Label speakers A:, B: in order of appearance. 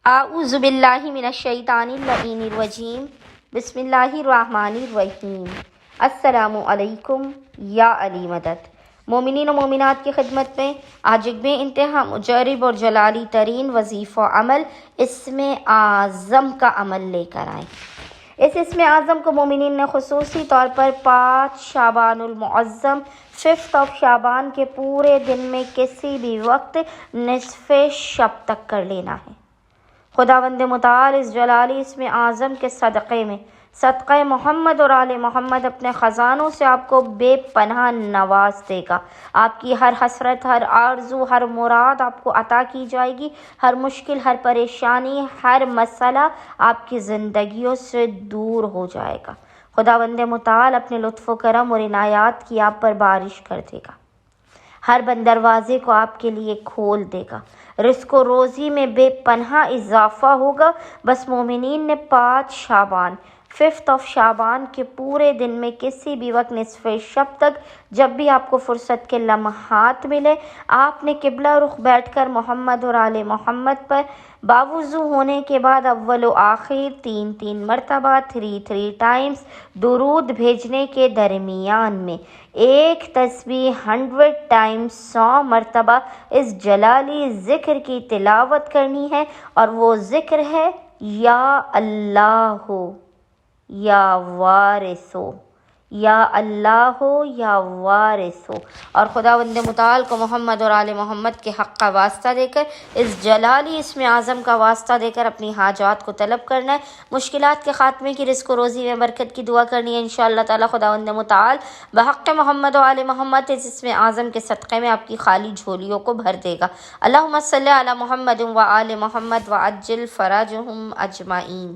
A: اعوذ باللہ من الشیطان اللعین الرجیم بسم اللہ الرحمن الرحیم السلام علیکم یا علی مدد۔ مومنین و مومنات کی خدمت میں آج ایک بے انتہا مجرب اور جلالی ترین وظیفہ عمل اسم اعظم کا عمل لے کر آئیں۔ اس اسم اعظم کو مومنین نے خصوصی طور پر 5 شعبان المعظم 5 شعبان کے پورے دن میں کسی بھی وقت نصف شب تک کر لینا ہے۔ خداوند متعال اس جلالی اسم اعظم کے صدقے میں صدقہ محمد اور آل محمد اپنے خزانوں سے آپ کو بے پناہ نواز دے گا۔ آپ کی ہر حسرت، ہر آرزو، ہر مراد آپ کو عطا کی جائے گی۔ ہر مشکل، ہر پریشانی، ہر مسئلہ آپ کی زندگیوں سے دور ہو جائے گا۔ خداوند متعال اپنے لطف و کرم اور عنایات کی آپ پر بارش کر دے گا۔ ہر بند دروازے کو آپ کے لیے کھول دے گا۔ رزق و روزی میں بے پناہ اضافہ ہوگا۔ بس مومنین نے 5 شعبان 5 شعبان کے پورے دن میں کسی بھی وقت نصف شب تک جب بھی آپ کو فرصت کے لمحات ملے، آپ نے قبلہ رخ بیٹھ کر محمد اور آل محمد پر باوضو ہونے کے بعد اول و آخر 3 مرتبہ 3 ٹائمز درود بھیجنے کے درمیان میں ایک تسبیح 100 ٹائمز 100 مرتبہ اس جلالی ذکر کی تلاوت کرنی ہے، اور وہ ذکر ہے یا اللہ ہو یا وارث ہو، یا اللہ ہو یا وارث ہو۔ اور خداوند متعال کو محمد اور آل محمد کے حق کا واسطہ دے کر اس جلالی اسم اعظم کا واسطہ دے کر اپنی حاجات کو طلب کرنا ہے، مشکلات کے خاتمے کی، رزق و روزی میں برکت کی دعا کرنی ہے۔ انشاءاللہ تعالی خداوند متعال بحق محمد و آل محمد اس اسم اعظم کے صدقے میں آپ کی خالی جھولیوں کو بھر دے گا۔ اللہم صلی علی محمد و آل محمد وعجل فرجہم اجمعین۔